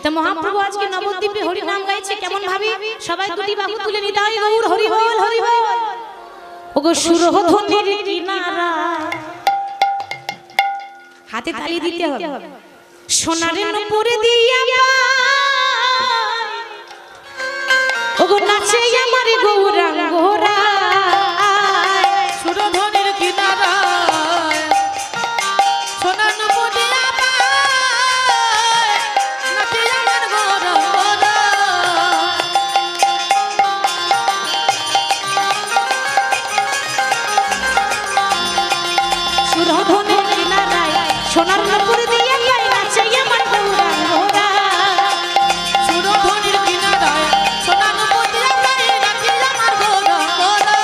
তো মহাপ্রভু আজকে নবদ্বীপে হরি নাম গাইছে কেমন ভাবে সবাই দুটি বাহু তুলে নিতে হয় গৌর হরি বল হরি বল ওগো সুরধনির কিনারা হাতে তালি দিতে হবে সোনার নূপুরে দিয়া ওগো নাচে আমার গৌরাঙ্গরা সুরধনির কিনারা সোনার নূপুরে নাচে আমার গৌরাঙ্গরা সুরধনির কিনারায় সোনার নূপুরে দিয়া নাচে আমার গৌরাঙ্গরা সুরধনির কিনারায় সোনার নূপুরে নাচে আমার গৌরাঙ্গরা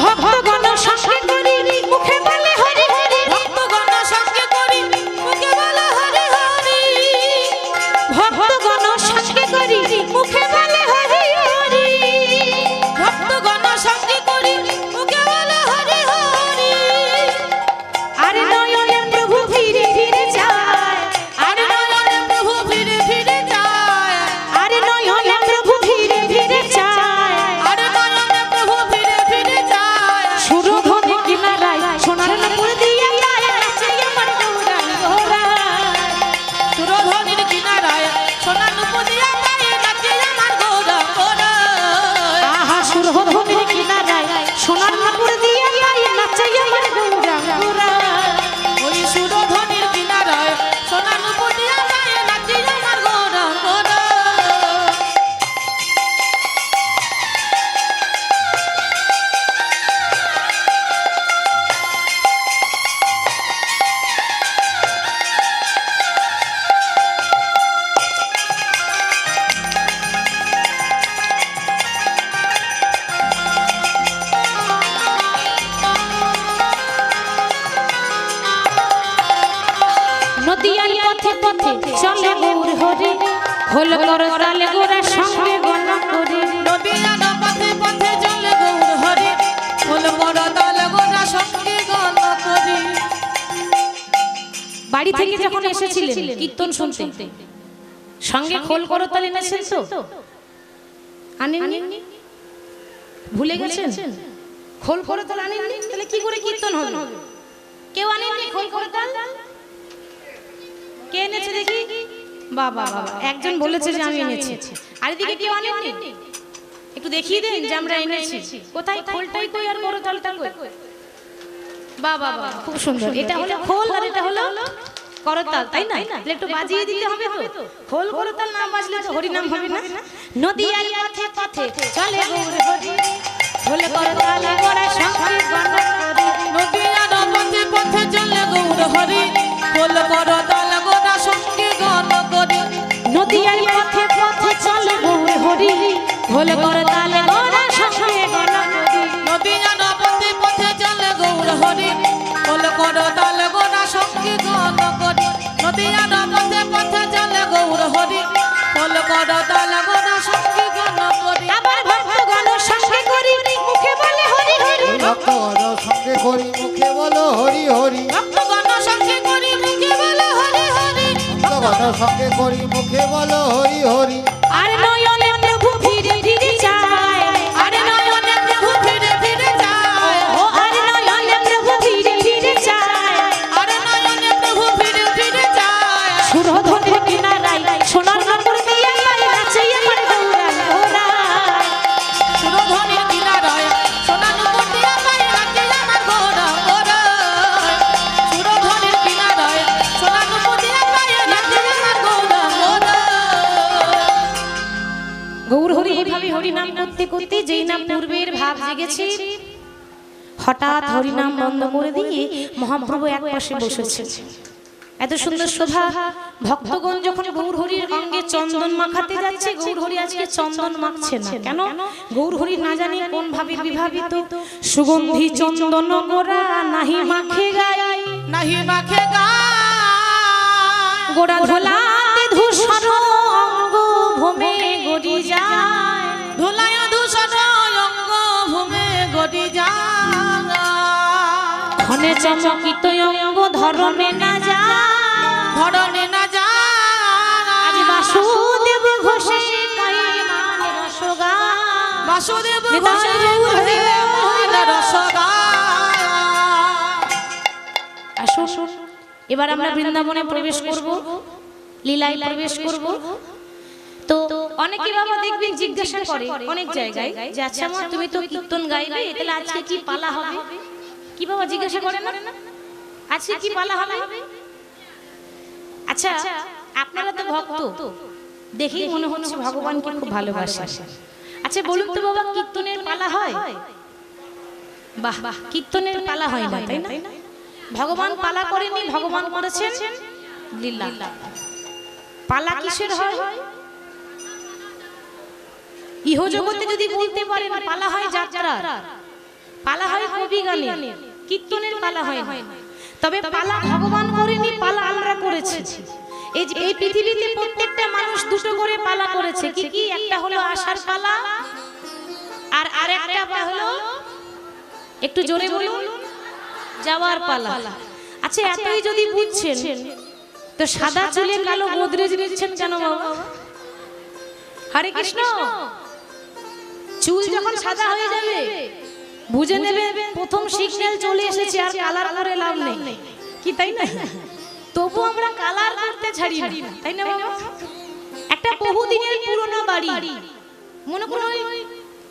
ভক্তগণ সঙ্গে করি মুখে বলে হরি হরি ভক্তগণ সঙ্গে করি মুখে বলে হরি হরি ভক্তগণ সঙ্গে করি মুখে বলে হরি হরি ভক্তগণ সঙ্গে করি মুখে বলে হরি হরি আর নয়নে প্রভু ফিরে ফিরে যায় আর নয়নে প্রভু ফিরে ফিরে যায় আর নয়নে প্রভু ফিরে ফিরে যায় আর নয়নে প্রভু ফিরে ফিরে যায় সুরধনি কিনারায় সোনার নূপুর দিয়া নাচে আমার গৌরাঙ্গরা সুরধনির কিনারায় সোনার নূপুর দিয়া নাচে আমার গৌরাঙ্গরা আহা সুরধনির কিনারায় সোনার নূপুর দিয়া নাচে আমার গৌরাঙ্গরা ওই সুরধনির কিনারায় সোনার নূপুর দিয়া নাচে আমার গৌরাঙ্গরা নদিয়ার পথে পথে চলে গৌর হরি খোল কর তালে গোরা সঙ্গে গণ করি নদিয়ার পথে পথে চলে গৌর হরি ফুল বড় দল গোরা সঙ্গে গান করি বাড়ি থেকে যখন এসেছিলেন কীর্তন শুনতে সঙ্গে খোল করো তালে এনেছেন তো আনেননি ভুলে গেছেন খোল করো তালে আনেননি তাহলে কি করে কীর্তন হবে কেউ আনেননি খোল করো তাল কে এনেছে দেখি বাবা বাবা একজন বলেছে যে আমি এনেছি আর এদিকে কেউ আনেননি একটু দেখিয়ে দেন যে আমরা এনেছি কোথায় খোলটাই কই আর করো তালটা কই বাবা বাবা খুব সুন্দর এটা হলো খোল আর এটা হলো করতাল তাই না তাহলে একটু বাজিয়ে দিতে হবে তো খোল করতাল না বাজলে তো হরি নাম হবে না নদিয়ার পথে পথে চলে গৌর হরি খোল করতাল গোরা সঙ্গে গণ করি নদিয়ার পথে পথে চলে গৌর হরি ফুল বড় দল গোরা সঙ্গে গান করি নদিয়ার পথে পথে চলে গৌর হরি খোল করতাল গোরা সঙ্গে গণ করি নদিয়ার পথে পথে চলে গৌর হরি ফুল বড় দল গোরা সঙ্গে গান করি নদিয়ার পথে পথে চলে গৌর হরি ফুল বড় দল গোরা সঙ্গে গান করি আবার ভক্তগণ সঙ্গে করি মুখে বলে হরি হরি ভক্তগণ সঙ্গে করি মুখে বলো হরি হরি ভক্তগণ সঙ্গে করি মুখে বলে হরি হরি ভক্তগণ সঙ্গে করি মুখে বলো হরি হরি আর নয়নে প্রভু ফিরে ফিরে যায় আর নয়নে প্রভু ফিরে ফিরে যায় ও আর নয়নে প্রভু ফিরে ফিরে যায় আর নয়নে প্রভু ফিরে ফিরে যায় সুরধনির কিনারায় সোনার নূপুর দিয়া নাচে আমার গৌরাঙ্গরা সুরধনির কিনারায় সোনার নূপুর দিয়া নাচে আমার গৌরাঙ্গরা সুরধনির কিনারায় সোনার নূপুর দিয়া নাচে আমার গৌরাঙ্গরা গৌর হরি এইভাবে হরি নাম করতে করতে যেই নাম পূর্বের ভাব জেগেছে হঠাৎ হরি নাম বন্ধ করে দিয়ে মহাপ্রভু এক পাশে বসেছে এত সুন্দর শোভা। ভক্তগণ যখন গৌর হরির অঙ্গে চন্দন মাখাতে যাচ্ছে, গৌর হরি আজকে চন্দন মাখছে না কেন? গৌর হরি না জানি কোন ভাবে বিভাবিত, সুগন্ধি চন্দন গোরা নাহি মাখে গায়, নাহি মাখে গায়, গোড়া ধোলাতে ধূসর অঙ্গ ভূমে গড়ি যায়, ধুলায় ধূসর অঙ্গ ভূমে গড়ি যায়, ক্ষণে চমকিত অঙ্গ ধরণে না যায়, ধরণে না যায়। আজ বাসুদেব ঘোষে কয়ে মান রস গায়, বাসুদেব ঘোষে কয়ে মান রস গায়। আসুন এবার আমরা বৃন্দাবনে প্রবেশ করব, লীলায় প্রবেশ করব। তো অনেকে বাবা দেখবেন জিজ্ঞাসা করে অনেক জায়গায় যে আচ্ছা মা তুমি তো কীর্তন গাইবে, তাহলে আজকে কি পালা হবে? কি বাবা জিজ্ঞাসা করে না, আজকে কি পালা হবে? আচ্ছা আপনারা তো ভক্ত, দেখেই মনে হচ্ছে ভগবানকে খুব ভালোবাসে। আচ্ছা বলুন তো বাবা, কীর্তনের পালা হয়? বাহ বাহ, কীর্তনের পালা হয় না, তাই না? ভগবান পালা করেনি, ভগবান করেছেন লীলা। পালা কিসের হয়? ইহ জগতে যদি বলতে পারেন পালা হয় যাত্রা, পালা হয় কবি গানের, কীর্তনের পালা হয় না। তবে পালা ভগবান করেনি, পালা আমরা করেছি। এই যে এই পৃথিবীতে প্রত্যেকটা মানুষ দুটো করে পালা করেছে। কি কি? একটা হলো আশার পালা, আর আরেকটা হলো, একটু জোরে বলুন, যাওয়ার পালা। আচ্ছা এতই যদি বুঝছেন তো সাদা চুলে কালো গোদরেজ নিচ্ছেন কেন বাবা? হরে কৃষ্ণ। চুল যখন সাদা হয়ে যাবে বুঝে নেবে প্রথম সিগন্যাল চলে এসেছে, আর কালার করে লাভ নেই, কি তাই না? তবু আমরা কালার করতে ছাড়ি না, তাই না বাবা? একটা বহুদিনের পুরনো বাড়ি, মনে করুন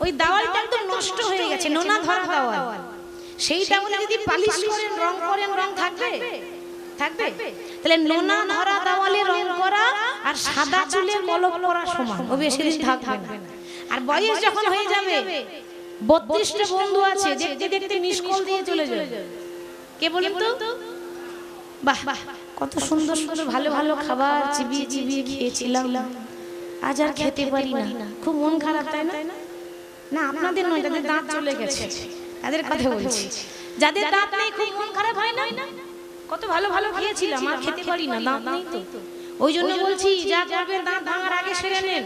ওই দেওয়ালটা একদম নষ্ট হয়ে গেছে, নোনা ধরা দেওয়াল, সেই দেওয়ালে যদি পালিশ করেন, রং করেন, রং থাকবে? থাকবে? তাহলে নোনা ধরা দেওয়ালে রং করা আর সাদা চুলে কলম করা সমান, ও বেশি দিন থাকবে না। আর বয়স যখন হয়ে যাবে, 32টা বন্ধু আছে, দেখতে দেখতে মিসকল দিয়ে চলে যাবে। কে বলেন তো? বাহ বাহ, কত সুন্দর সুন্দর ভালো ভালো খাবার চিবিয়ে চিবিয়ে খেয়েছিলাম, আজ আর খেতে পারি না, খুব মন খারাপ, তাই না? না আপনাদের নয়, তাদের দাঁত চলে গেছে, তাদের কথা বলছি। যাদের দাঁত নেই খুব মন খারাপ হয় না? কত ভালো ভালো খেয়েছিলাম, আর খেতে পারি না, দাঁত নেই তো। ওই জন্য বলছি যা করবেন দাঁত ভাঙার আগে সেরে নেন,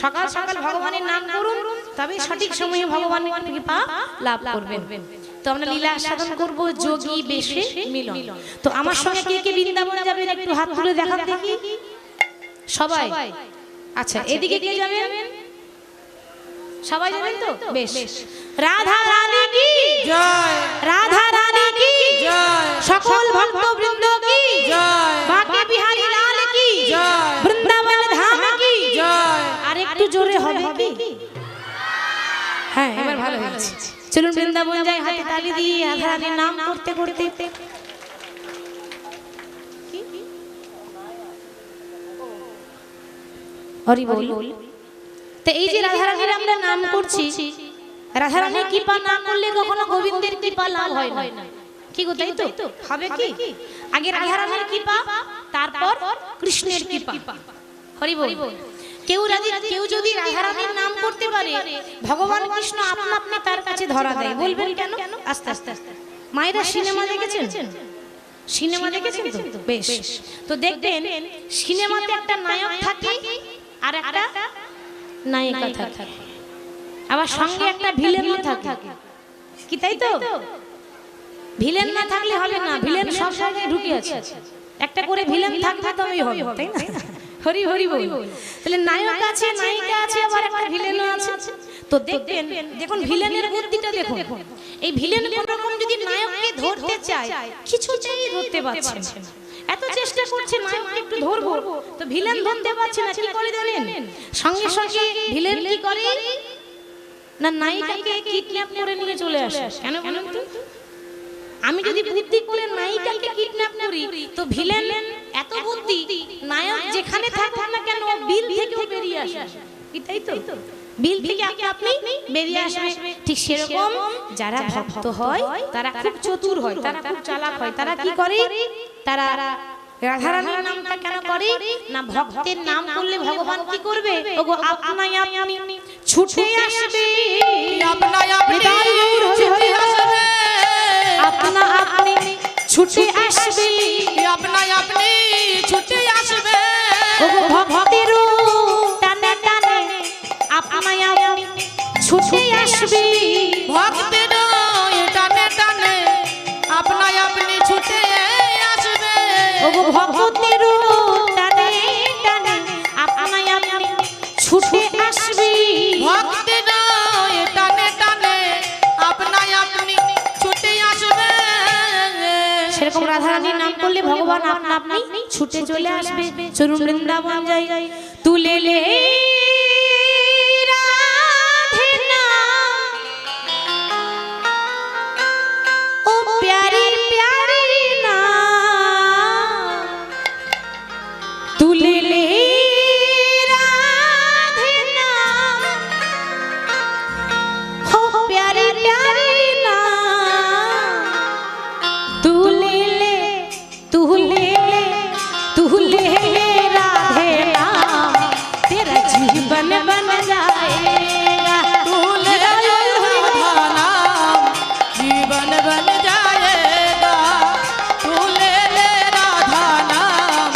সকাল সকাল ভগবানের নাম করুন, তবে সঠিক সময়ে ভগবানের কৃপা লাভ করবেন। তো আমরা লীলা সাধন করব যোগী বেশে মিলন। তো আমার সঙ্গে কে কে বৃন্দাবন যাবেন একটু হাত তুলে দেখান দেখি সবাই। আচ্ছা এদিকে কে যাবেন? সবাই যাবেন তো? বেশ। রাধা রানী কি জয়, রাধা রানী কি জয়, সকল ভক্তবৃন্দ কি জয়, বাঁকে বিহারী লাল কি জয়, বৃন্দাবন ধাম কি জয়। আর একটু জোরে হবে কি? হ্যাঁ এবার ভালো হয়েছে। চলুন বৃন্দাবন যাই, হাতে তালি দিয়ে রাধা রানীর নাম করতে করতে। হরি বল। তো এই যে রাধা রানীর আমরা নাম করছি, রাধা রানীর কৃপা না করলে কখনো গোবিন্দের কৃপা লাভ হয় না, কি গো? তাই তো হবে কি? আগে রাধা রানীর কৃপা, তারপর কৃষ্ণের কৃপা। হরি বল। কেউ যদি রাধা রানীর নাম করতে পারে, ভগবান কৃষ্ণ আপনা আপনি তার কাছে ধরা দেয়। বলবেন কেন? আস্তে আস্তে। মায়েরা সিনেমা দেখেছেন? সিনেমা দেখেছেন তো? বেশ। তো দেখবেন সিনেমাতে একটা নায়ক থাকে আর একটা নায়িকা থাকে, আবার সঙ্গে একটা ভিলেনও থাকে, কি তাই তো? ভিলেন না থাকলে হবে না, ভিলেন সব জায়গায় ঢুকে আছে, একটা করে ভিলেন থাকবে তবেই হবে, তাই না? হরি হরি বল। তাহলে নায়ক আছে, নায়িকা আছে, আবার একটা ভিলেনও আছে। তো দেখবেন, দেখুন ভিলেনের বুদ্ধিটা দেখুন। এই ভিলেন কোন রকম যদি নায়ককে ধরতে চায়, কিছুতেই ধরতে পারছে না, এত চেষ্টা করছে নায়ককে একটু ধরবো, তো ভিলেন ধরতে পারছে না। কি করে জানেন? সঙ্গে সঙ্গে ভিলেন কি করে না, নায়িকাকে কিডন্যাপ করে নিয়ে চলে আসে। কেন বলুন তো? আমি যদি বুদ্ধি করে নায়িকাকে কিডন্যাপ করি, তো ভিলেন এত বুদ্ধি, নায়ক যেখানে থাকুক না কেন বিল থেকেও বেরিয়ে আসে, কি তাই তো? বিল থেকে আপনি বেরিয়ে আসবে। ঠিক সেরকম যারা ভক্ত হয় তারা খুব চতুর হয়, তারা খুব চালাক হয়। তারা কি করে? তারা রাধারানীর নামটা কেন করি না ভক্তের নাম করলে ভগবান কি করবে ওগো আপনাই আপনি ছুটে আসবে আপনাই আপনি ছুটে আসবে আপনা আপনি ছুটে আসবে আপনাই আপনি ছুটে আসবে ওগো ভক্তের টানে টানে আপনাই আপনি ছুটে আসবে ভক্তের টানে টানে আপনাই আপনি ছুটে আসবে ওগো ভক্তের টানে টানে আপনাই আপনি ছুটে আসবে ভক্তের টানে টানে আপনাই আপনি ছুটে আসবে সেরকম রাধারানীর নাম করলে ভগবান আপনা আপনি ছুটে চলে আসবে চলুন বৃন্দাবন যাই তুলে লে রাধে নাম ও প্যারি প্যারি নাম তুলে লে রাধে নাম ও প্যারি প্যারি নাम तुले ले राधे नाम तेरा जीवन बन जाएगा तुले राधा नाम जीवन बन जाएगा तुले राधा नाम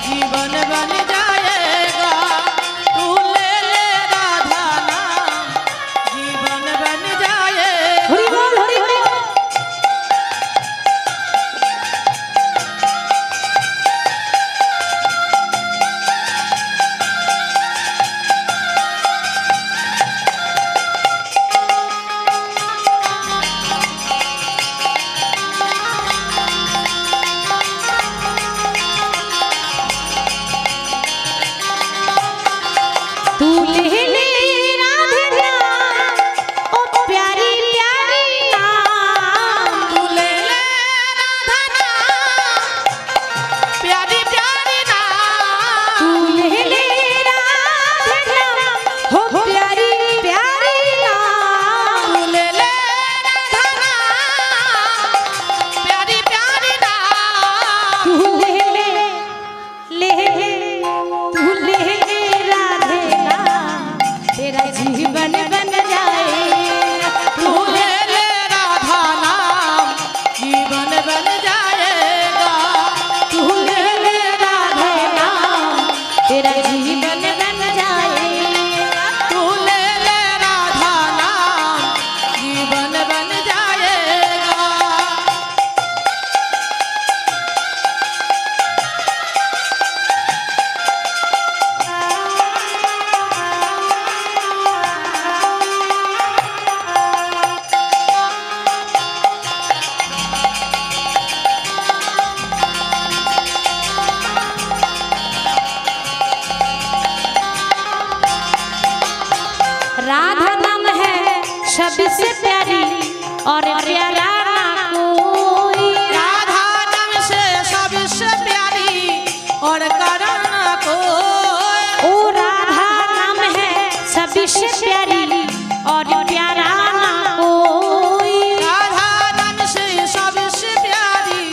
जीवन बन जाएगा तुले राधा नाम जीवन बन जाएगा हरि बोल हरि बोल तू ले ले राधे नाम ओ प्यारी प्यारी नाम तुले राधा नाम प्यारी प्यारी नाम तू ले ले राधे नाम हो प्यारी प्यारी नाम तुले राधा नाम प्यारी प्यारी नाम तू ले तू ले राधे नाम तेरा जीवन बन जाएगा तुले राधा नाम जीवन बन जाएगा तू ले राधे नाम तेरा जीवन बन जाएगा तुले राधा नाम जीवन बन जाएगा राधा नाम है सबसे प्यारी और प्यारा ना कोई राधा नाम से सबसे प्यारी और करना को ओ राधा नाम है सबसे प्यारी और प्यारा ना कोई राधा नाम से सबसे प्यारी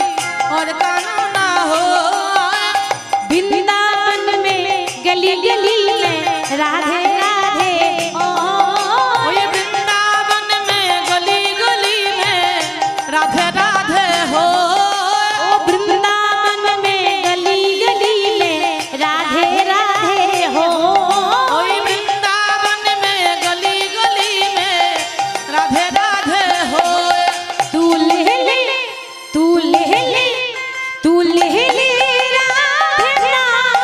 और करना हो वृंदावन में गली गली में राधे राधे ओ ओए वृंदावन में गली गली में राधे राधे हो ओ वृंदावन में गली गली में राधे राधे हो ओए वृंदावन में गली गली में राधे राधे हो तू ले ले तू ले ले तू ले ले राधे नाम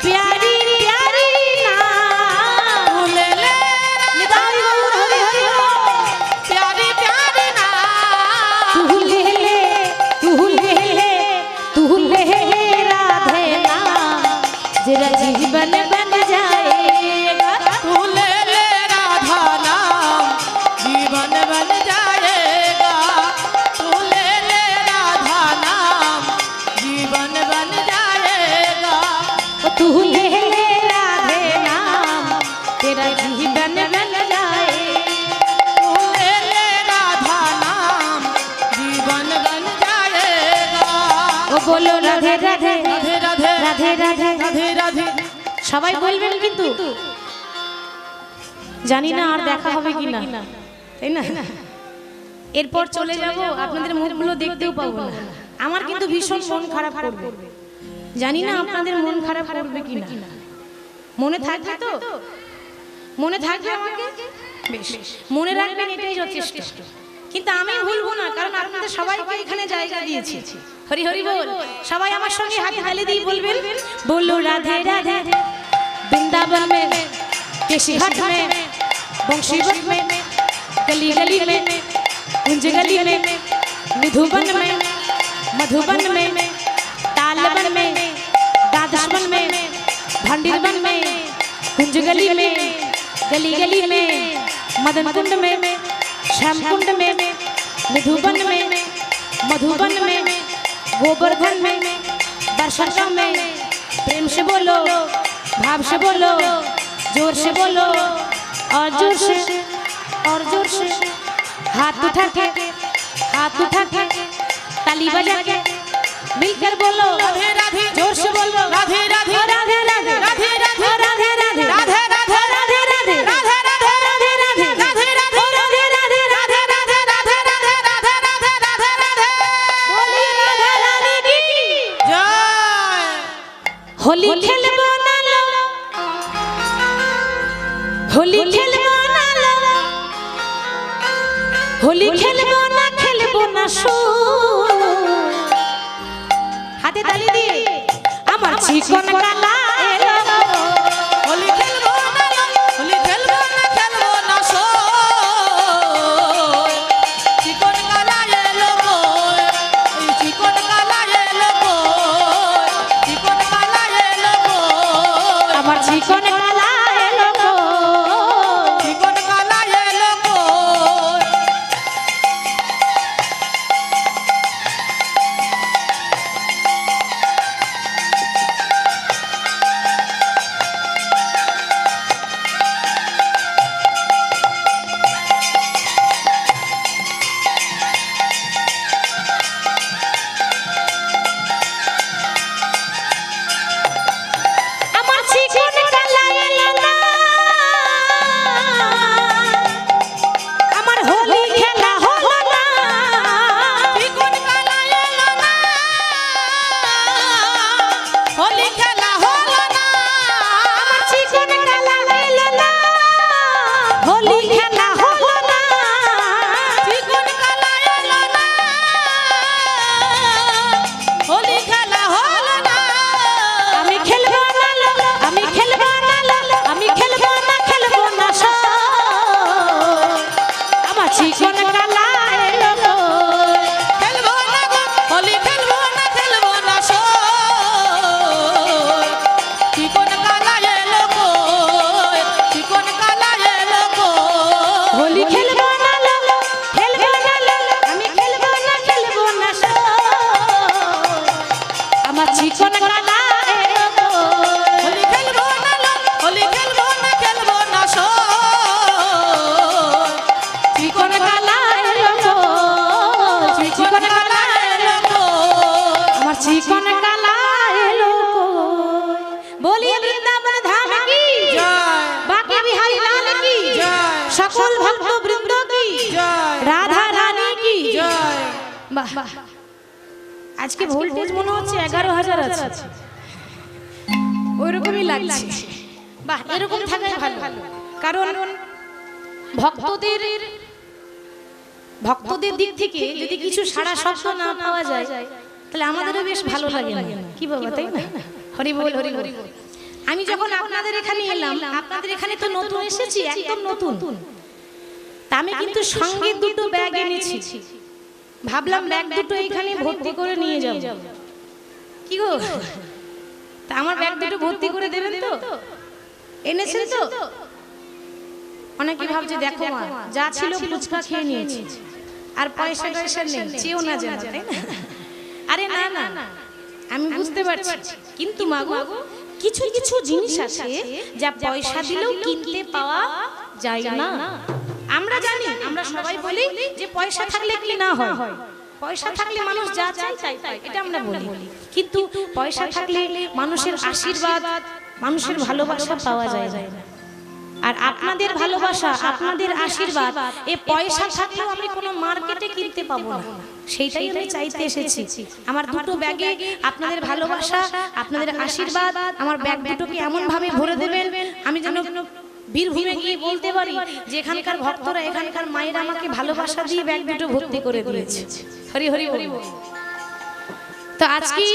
प्यारी प्यारी नाम तुले निदाई गौर हरि हरि हो प्यारी प्यारी नाम तू ले राधे नाम जरा जीवन बन जाएगा तुले राधा नाम जीवन बन जाएगा तुले राधा नाम जीवन बन जाएगा ओ तू ले राधे नाम तेरा जीवन बन जाएगा तुले राधा नाम जीवन बन जाएगा ओ बोलो राधे राधे রাধে রাধে রাধে রাধে। সবাই বলবেন কিন্তু জানি না আর দেখা হবে কিনা, তাই না? এরপর চলে যাব, আপনাদের মুখগুলো দেখতেও পাবো না। আমার কিন্তু ভীষণ মন খারাপ করবে, জানি না আপনাদের মন খারাপ করবে কিনা। মনে থাকবে তো? মনে থাকবে আমাকে? বেশ, মনে রাখবেন, এটাই যথেষ্ট। কিন্তু আমি ভুলবো না, কারণ আপনাদের সবাইকে এখানে জায়গা দিয়েছি। হরি হরি বল। সবাই আমার সঙ্গে হাত তালি দিয়ে বলবেন, বলো রাধে রাধে। বৃন্দাবন में केशी घाट में बंशीवट में गली गली में कुंज गली में मधुबन में मधुबन में तालबन में दादशबन में भंडीरबन में कुंज गली में गली गली में मदन कुंड में श्याम कुंड में मधुबन में मधुबन में गोवर्धन में दर्शन में प्रेम से बोलो, भाव से बोलो, जोर से बोलो, और जोर से, और जोर से। हाथ उठा के, हाथ उठा के, ताली बजा के, मिलकर बोलो राधे राधे। जोर से बोलो राधे राधे। राधे राधे राधे राधे। राधे राधे राधे राधे। राधे राधे राधे राधे। राधे राधे राधे राधे। राधे राधे राधे राधे। राधे राधे। राधे राधे। राधे राधे। बोलिए राधा रानी की जय। होली खेलबो ना लो, होली खेलबो ना लो, होली खेलबो ना शो। हाथे ताली দিয়ে আমার চিকন কালা এলো, होली खेलबो ना लो, होली खेलबो ना सो। चिकन काला एलो गोय, ई चिकन काला एलो गोय, चिकन काला एलो गोय, আমার চিকন কালা এলো গো। चिकन काला एलो गोय। আমার চিকন কালা এলো না, আমার হোলি খেলা হলো না। चिकन काला एलो ना, होली खेला होलो ना। আমার চিকন কালা এলো না, হোলি খেলা হলো না। चिकन काला एलो ना, होली खेला होलो ना। আমি খেলবো না লো, আমি খেলবো না লো, আমি খেলবো না শো। আমার চিকন কালা এলো গো। খেলবো না গো, হোলি খেলবো না সো। চিকন কালা এলো গো, চিকন কালা এলো গো। হোলি খেলবো না লো, খেলবো না লো, আমি খেলবো না শো। আমার চিকন কালা এলো গো। হোলি খেলবো না লো, হোলি খেলবো না সো। চিকন কালা এলো গো, চিকন কালা এলো গো। আমার চিকন কালা এলো গো। বলিয়ে বৃন্দাবন ধাম কি জয়। বাকি বিহারী লাল কি জয়। সকল ভক্ত বৃন্দ কি জয়। রাধা রানী কি জয়। বাহ বাহ। আজকে ভোল্টেজ মনে হচ্ছে 11,000 আছে, ওইরকমই লাগছে। বাহ, এরকম থাকাই ভালো, কারণ ভক্তদের দিক থেকে যদি কিছু সারা শব্দ না পাওয়া যায় তাহলে আমাদেরও বেশ ভালো লাগে না, কি বাবা, তাই না? হরি বল, হরি বল। আমি যখন আপনাদের এখানে এলাম, আপনাদের এখানে তো নতুন এসেছি, একদম নতুন। তা আমি কিন্তু সঙ্গে দুটো ব্যাগ এনেছি, ভাবলাম ব্যাগ দুটো এখানে ভর্তি করে নিয়ে যাব। কি গো, তা আমার ব্যাগ দুটো ভর্তি করে দেবেন তো? এনেছেন তো? অনেকে ভাবছে দেখো মা, যা ছিল ফুচকা খেয়ে নিয়েছি, আর পয়সা টয়সা নেই, চেয়েও না যেন, তাই না? আরে না না, আমি বুঝতে পারছি, কিন্তু মা গো, কিছু কিছু জিনিস আছে যা পয়সা দিলেও কিনতে পাওয়া যায় না। আমরা জানি, আমরা সবাই বলি যে পয়সা থাকলে কি না হয়, পয়সা থাকলে মানুষ যা চায় তাই পায়, এটা আমরা বলি। কিন্তু পয়সা থাকলে মানুষের আশীর্বাদ, মানুষের ভালোবাসা পাওয়া যায় না। আর আপনাদের ভালোবাসা, আপনাদের আশীর্বাদ এই পয়সা থাকলেও আমি কোনো মার্কেটে কিনতে পাবো না, সেইটাই আমি চাইতে এসেছি। আমার দুটো ব্যাগে আপনাদের ভালোবাসা, আপনাদের আশীর্বাদ, আমার ব্যাগ দুটোকে এমন ভাবে ভরে দেবেন আমি যেন বীরভূমে গিয়ে বলতে পারি যে এখানকার ভক্তরা, এখানকার মায়েরা আমাকে ভালোবাসা দিয়ে ব্যাগ দুটো ভর্তি করে দিয়েছে। হরি হরি হরি বল। তো আজকে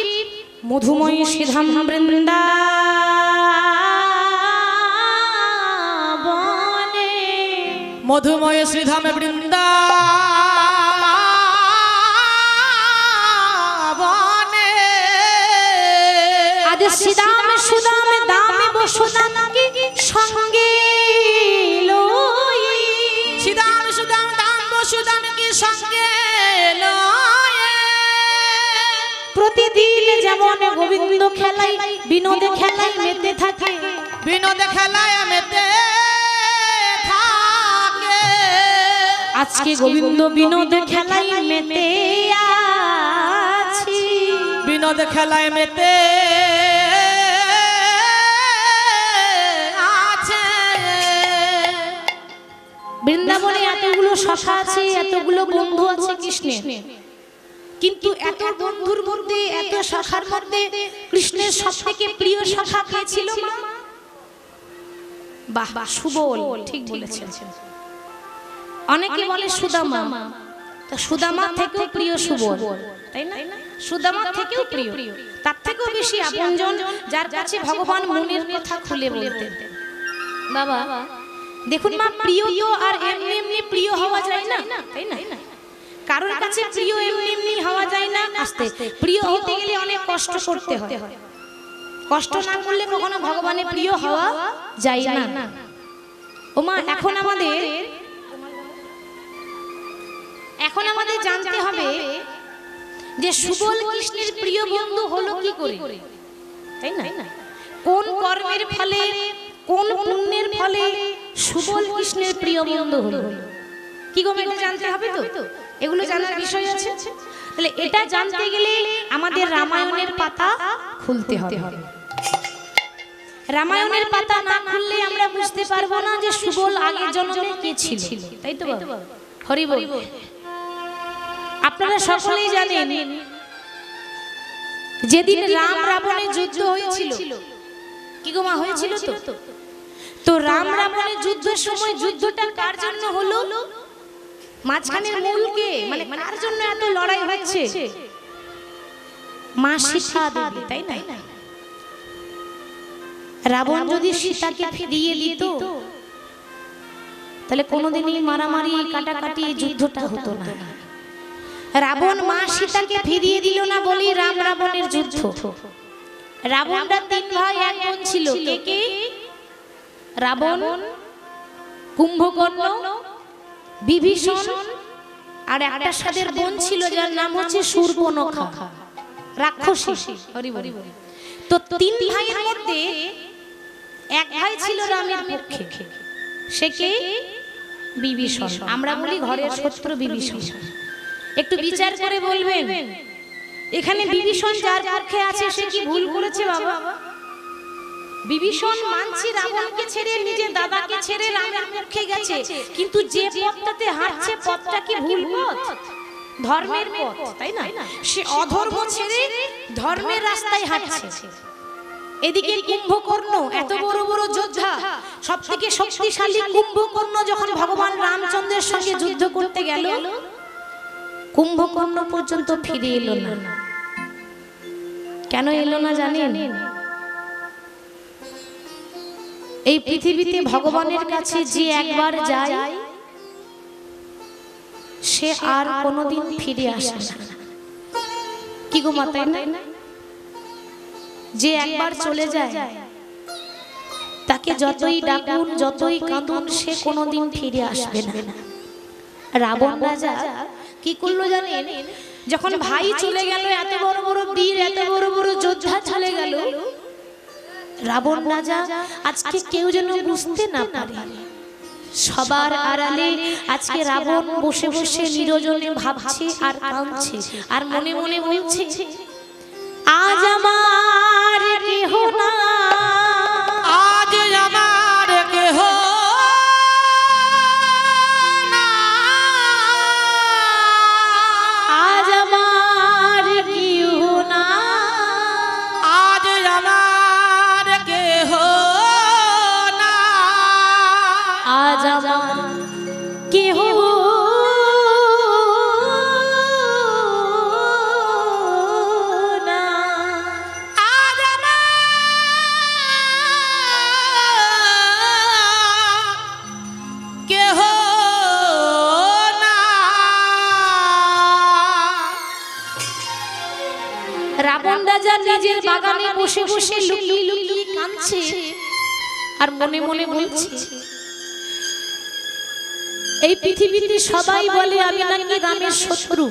মধুময় শ্রীধাম বৃন্দাবনে, মধুময় শ্রীধামে বৃন্দাবনে আজ শ্রীদাম সুদাম দামে বসুদানকে সঙ্গে লই, শ্রীদাম সুদাম দাম বসুদানকে সঙ্গে লয়ে প্রতিদিন যেমন গোবিন্দ খেলাই বিনোদে খেলাই মেতে থাকে, বিনোদে খেলায় মেতে থাকে। আজকে গোবিন্দ বিনোদে খেলাই মেতে আছি, বিনোদ খেলায় মেতে আছে। বৃন্দাবনে এতগুলো শাখা আছে, এতগুলো বন্ধু আছে কৃষ্ণের, কিন্তু এত বন্ধুর মধ্যে, এত শাখার মধ্যে কৃষ্ণের সবথেকে প্রিয় শাখা কে ছিল মা? বাহ, সুবল, ঠিক বলেছেন। অনেকে বলে সুদামা, তো সুদামা থেকেও প্রিয় সুবল, তাই না? সুদামা থেকেও প্রিয়, তার থেকেও বেশি আপনজন, যার কাছে ভগবান মনের কথা খুলে বলতেন। বাবা দেখুন মা, প্রিয় তো আর এমনি এমনি প্রিয় হওয়া যায় না, তাই না? কারোর কাছে প্রিয় এমনি এমনি হওয়া যায় না, আস্তে প্রিয় হতে গেলে অনেক কষ্ট করতে হয়। কষ্ট না করলে কখনো ভগবানের প্রিয় হওয়া যায় না। ও মা, এখন আমাদের জানতে হবে যে সুবল কৃষ্ণের প্রিয় বন্ধু হলো কি করে, তাই না? কোন কর্মের ফলে, কোন পুণ্যের ফলে সুবল কৃষ্ণের প্রিয় বন্ধু হলো, কি গো এটা জানতে হবে তো, এগুলো জানার বিষয় আছে। তাহলে এটা জানতে গেলে আমাদের রামায়ণের পাতা খুলতে হবে। রামায়ণের পাতা না খুললে আমরা বুঝতে পারবো না যে সুবল আগের জন্মে কে ছিল, তাই তো বাবা? হরি বল। আপনারা সকলেই জানেন যেদিন রাম রাবণের যুদ্ধ হয়েছিল, কি গো মা হয়েছিল তো রাম রাবণের যুদ্ধের সময় যুদ্ধটা কার জন্য হলো? মাঝখানের মূল কে, মানে কার জন্য এত লড়াই হচ্ছে? মা সীতা দেবী, তাই না? রাবণ যদি সীতাকে ফিরিয়ে দিত তাহলে কোনোদিনই মারামারি কাটাকাটি যুদ্ধটা হতো না। রাবণ মা সীতাকে ফিরিয়ে দিল না বলি রাম রাবণের যুদ্ধ। রাবণরা তিন ভাই এক বোন ছিল, কে কে? রাবণ, কুম্ভকর্ণ, বিভীষণ, আর একটা সাদের বোন ছিল যার নাম হচ্ছে শূর্পণখা, রাক্ষসী। তো তিন ভাইয়ের মধ্যে এক ভাই ছিল রামের পক্ষে, সে কে? বিভীষণ। আমরা বলি ঘরের শত্রু বিভীষণ। একটু বিচার করে বলবেন এখানে বিভীষণ যার পক্ষে আছে সে কি ভুল করেছে বাবা? বিভীষণ মানছি রাবণকে ছেড়ে, নিজের দাদাকে ছেড়ে রামের পক্ষে গেছে, কিন্তু যে পথটাতে হাঁটছে পথটা কি ভুল পথ? ধর্মের পথ, তাই না? সে অধর্ম ছেড়ে ধর্মের রাস্তায় হাঁটছে। এদিকে কুম্ভকর্ণ এত বড় বড় যোদ্ধা, সবথেকে শক্তিশালী কুম্ভকর্ণ যখন ভগবান রামচন্দ্রের সঙ্গে যুদ্ধ করতে গেল, কুম্ভকর্ণ পর্যন্ত ফিরে এলো না। কেন এলো না জানেন? এই পৃথিবীতে ভগবানের কাছে যে একবার যায় সে আর কোনোদিন ফিরে আসে না। কি গো মাতাই না? যে একবার চলে যায় তাকে যতই ডাকুন, যতই কাঁদুন, সে কোনোদিন ফিরে আসবে না। রাবণ রাজা কি করলো জানেন? যখন ভাই চলে গেল, এত বড় বড় বীর, এত বড় বড় যোদ্ধা চলে গেল, রাবণ রাজা আজকে কেউ যেন বুঝতে না পারে সবার আড়ালে আজকে রাবণ বসে বসে নিরজনে ভাবছে আর কাঁদছে আর মনে মনে বলছে, আজ আমার কেহ না, আজ আমার কেহ না, আজ আমার কেহ না, আজ আমার কেহ না, আজ আমার কেহ না, আজ আমার কেহ না। রাবণ রাজা নিজের বাগানে বসে বসে লুকিয়ে লুকিয়ে কাঁদছে আর মনে মনে বলছে, এই পৃথিবীতে সবাই বলে আমি নাকি রামের শত্রু।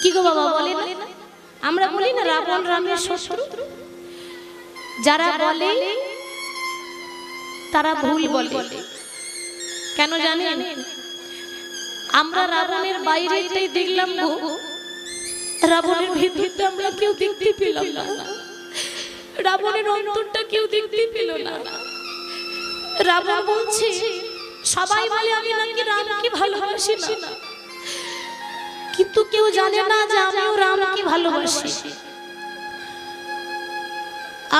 কি গো বাবা বলে না? আমরা বলি না রাবণ রামের শত্রু? যারা বলে তারা ভুল বলে। কেন জানেন? আমরা রাবণের বাইরেটাই দেখলাম গো, রাবণের ভিতরটা আমরা কেউ দেখতে পেলাম না, রাবণের অন্তরটা কেউ দেখতে পেল না। রাবণ বলছে সবাই বলে আমি নাকি রামকে ভালোবাসি না, কিন্তু কেউ জানে না যে আমিও রামকে ভালোবাসি।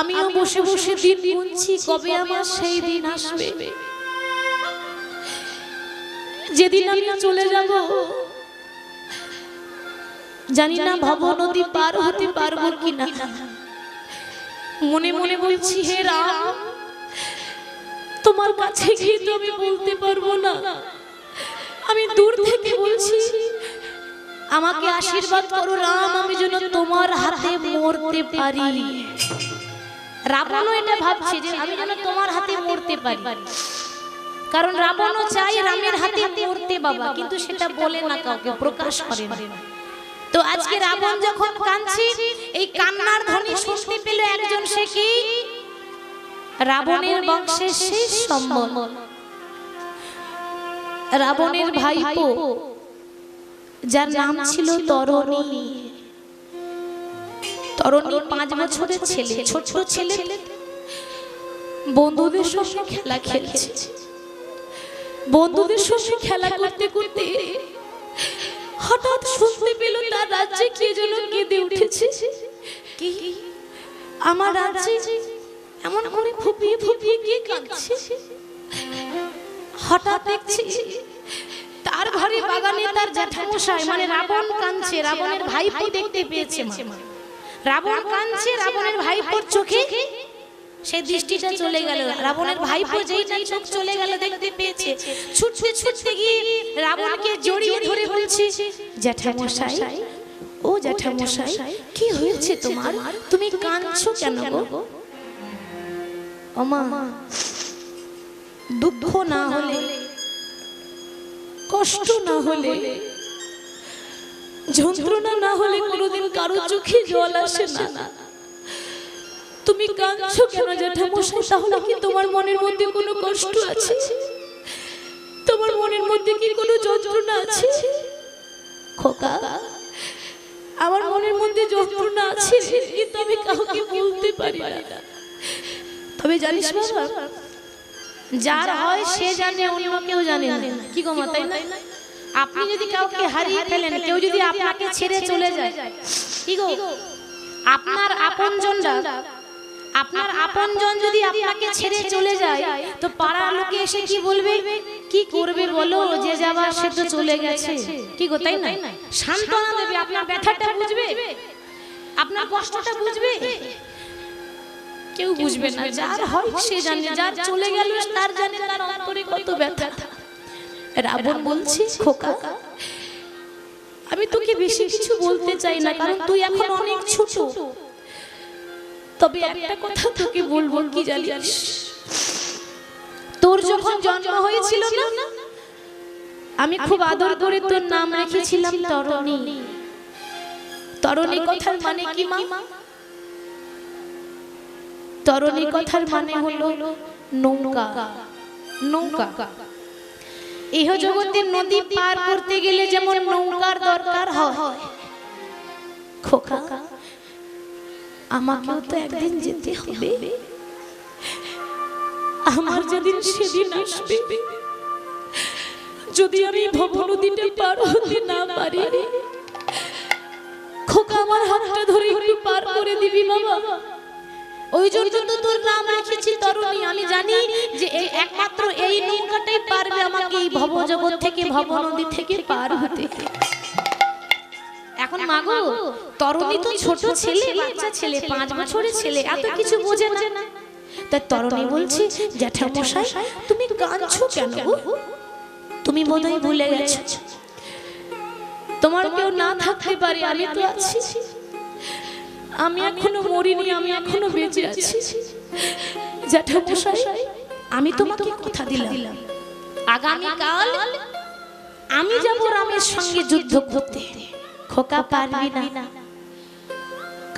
আমিও বসে বসে দিন গুনছি কবে আমার সেই দিন আসবে, যেদিন আমি চলে যাব জানি না ভব নদী পার হতে পারবো কিনা। মনে মনে বলছি, হে রাম, তোমার কাছে গিয়ে তো আমি বলতে পারবো না, আমি দূর থেকে বলছি আমাকে আশীর্বাদ করো রাম, আমি যেন তোমার হাতে মরতে পারি। রাবণও এটা ভাবছে যে আমি যেন তোমার হাতে মরতে পারি, কারণ রাবণও চাই রামের হাতে মরতে বাবা, কিন্তু সেটা বলে না, কাউকে প্রকাশ করে না। তো আজকে রাবণ যখন কাঁদছে, এই কান্নার ধ্বনি শুনতে পেল একজন, সে কি? রাবণের বংশের শেষ সম্বল, রাবণের ভাইপো, যার নাম ছিল তরণী। তরণী 5 বছরের ছেলে, ছোট্ট ছেলে, বন্ধুদের সঙ্গে খেলা খেলছে। বন্ধুদের সঙ্গে খেলা করতে করতে হঠাৎ শুনতে পেল তার রাজ্যে কে যেন কেঁদে উঠেছে। কি আমার রাজ্যে এমন করে ফুপিয়ে ফুপিয়ে কে কাঁদছে? হঠাৎ দেখছি তার ঘরে বাগানে তার জ্যাঠামশাই মানে রাবণ কাঁদছে, রাবণের ভাইপো দেখতে পেয়েছে। রাবণ কাঁদছে, রাবণের ভাইপোর চোখে সেই দৃষ্টিটা চলে গেল। রাবণের ভাইপো যেই না চোখ চলে গেল দেখতে পেয়েছে, ছুটতে ছুটতে গিয়ে রাবণকে জড়িয়ে ধরে বলছে, জ্যাঠামশাই, ও জ্যাঠামশাই, কি হয়েছে তোমার? তুমি কাঁদছো কেন গো? ওমা, দুঃখ না হলে, কষ্ট না হলে, যন্ত্রণা না হলে কোনোদিন কারো চোখে জল আসে না। তুমি কাঁদছো কেন জ্যাঠামশাই? তাহলে কি তোমার মনের মধ্যে কোনো কষ্ট আছে? তোমার মনের মধ্যে কি কোনো যন্ত্রণা আছে? খোকা, আমার মনের মধ্যে যন্ত্রণা আছে, কিন্তু আমি কাউকে বলতে পারি না। তবে জানিস বাবা, যার হয় সে জানে, অন্য কেউ জানে না। কি গো মা, তাই না? আপনি যদি কাউকে হারিয়ে ফেলেন, কেউ যদি আপনাকে ছেড়ে চলে যায়, কি গো, আপনার আপনজন যদি আপনাকে ছেড়ে চলে যায়, তো পাড়ার লোকে এসে কি বলবে, কি করবে বলো, যে যাবার সে তো চলে গেছে। কি গো, তাই না? সান্ত্বনা দেবে, আপনার ব্যথাটা বুঝবে, আপনার কষ্টটা বুঝবে। কেউ বুঝবে না, যার হয় সে জানে, যার চলে গেল তার জানে তার অন্তরে কত ব্যথা। রাবণ বলছে, খোকা, আমি তোকে বেশি কিছু বলতে চাই না, কারণ তুই এখন অনেক ছোট। তবে একটা কথা তোকে বলবো, কি জানিস? তোর যখন জন্ম হয়েছিল না, আমি খুব আদর করে তোর নাম রেখেছিলাম তরণী। তরণী কথার মানে কি মা? তরণী কথার মানে হলো নৌকা। নৌকা। ইহ জগতের নদী পার করতে গেলে যেমন নৌকার দরকার হয়, খোকা আমাকেও তো একদিন যেতে হবে। আমার যেদিন সেদিন আসবে, যদি আমি ভব নদীটা পার হতে না পারি, খোকা আমার হাতটা ধরে একটু পার করে দিবি বাবা। ওই জন্য তো তোর নাম রেখেছি তরুণী। আমি জানি যে এই একমাত্র এই নৌকাটাই পারবে আমাকে এই ভব জগৎ থেকে, ভব নদী থেকে পার হতে। এখন মাগো, তরুণী তো ছোট ছেলে, বাচ্চা ছেলে, 5 বছরের ছেলে, এত কিছু বোঝে না। তাই তরুণী বলছে, জ্যাঠামশাই তুমি কাঁদছো কেন গো? তুমি বোধহয় ভুলে গেছো তোমার কেউ না থাকতে পারে, আমি তো আছি। আমি এখনো মরিনি, আমি এখনো বেঁচে আছি। জ্যাঠামশাই আমি তোমাকে কথা দিলাম, আগামীকাল আমি যাব রামের সঙ্গে যুদ্ধ করতে। খোকা পারবি না,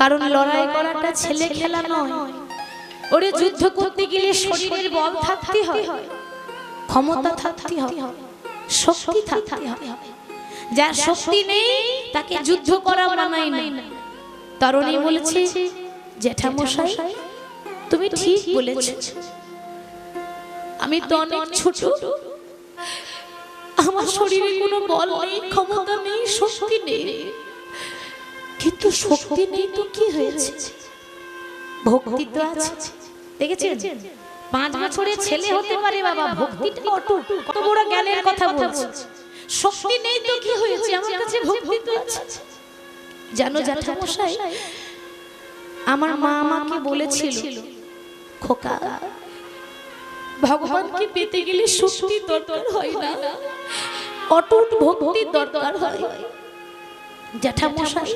কারণ লড়াই করাটা ছেলে খেলা নয়। ওরে যুদ্ধ করতে গেলে শরীরের বল থাকতে হয়, ক্ষমতা থাকতে হয়, শক্তি থাকতে হয়। যার শক্তি নেই তাকে যুদ্ধ করা মানায় না। তরুণী বলেছে, জ্যাঠামশাই তুমি ঠিক বলেছো, আমি তো অনেক ছোট, আমার শরীরে কোনো বল নেই, ক্ষমতা নেই, শক্তি নেই। কিন্তু শক্তি নেই তো কি হয়েছে, ভক্তি তো আছে। দেখেছেন 5 বছরের ছেলে হতে পারে বাবা, ভক্তিটা অটুট। কত বড় জ্ঞানের কথা বলছে। শক্তি নেই তো কি হয়েছে, আমার কাছে ভক্তি তো আছে। জানো জ্যাঠামশাই, আমার মা আমাকে বলেছিল, খোকা ভগবানকে পেতে গেলে শক্তি দরকার হয় না, অটুট ভক্তির দরকার হয়। জ্যাঠামশাই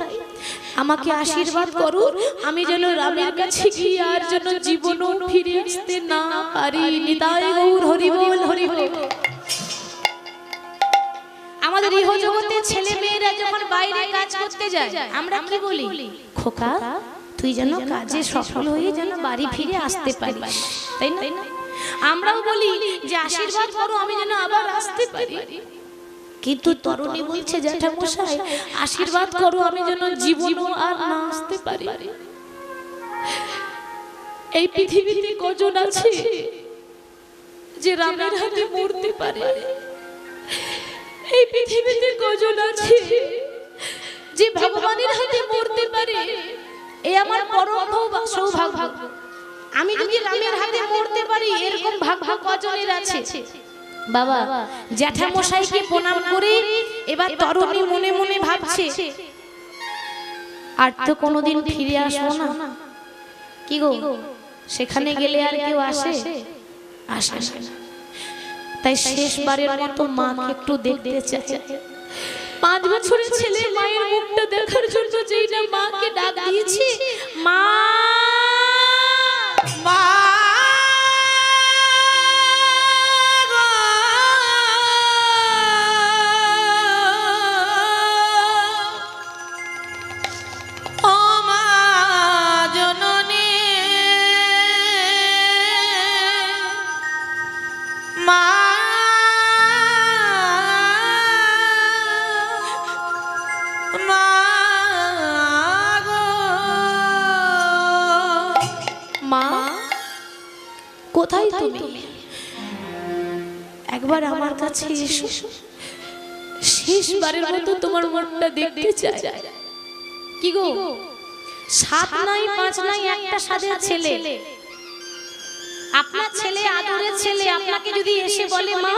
আমাকে আশীর্বাদ করো, আমি যেন রামের কাছে গিয়ে আর যেন জীবনও ফিরে আসতে না পারি। নিতাই গৌর হরি বল, হরি বল। আমাদের ইহ জগতে ছেলে মেয়েরা যখন বাইরে কাজ করতে যায়, আমরা কি বলি, খোকা তুই যেন কাজে সফল হয়ে যেন বাড়ি ফিরে আসতে পারিস, তাই না? আমরাও বলি যে আশীর্বাদ করো, আমি যেন আবার আসতে পারি। কিন্তু তরুণী বলছে, জ্যাঠামশাই আশীর্বাদ করো, আমি যেন জীবনও আর না আসতে পারি। এই পৃথিবীতে কজন আছে যে রামের হাতে মরতে পারে? এই পৃথিবীতে কজন আছে যে ভগবানের হাতে মরতে পারে? এই আমার পরম সৌভাগ্য। আমি যদি রামের হাতে মরতে পারি, এরকম ভাগ্য কজনের আছে? বাবা জ্যাঠামশাইকে প্রণাম করে এবার তরুণী মনে মনে ভাবছে, আর তো কোনোদিন ফিরে আসবো না। কি গো, সেখানে গেলে আর কেউ আসে? আসে না। তাই শেষবারের মতো মাকে একটু দেখতে চাই। 5 বছরের ছেলে মায়ের মুখটা দেখার জন্য যেই না মাকে ডাক দিয়েছে, মা মা কোথায় তুমি? একবার আমার কাছে এসো, শেষবারের মতো তোমার মনটা দেখতে চাই। কি গো, 7 নাই 5 নাই, একটা সাদের ছেলে, আপনার ছেলে, আদরের ছেলে, আপনাকে যদি এসে বলে, মা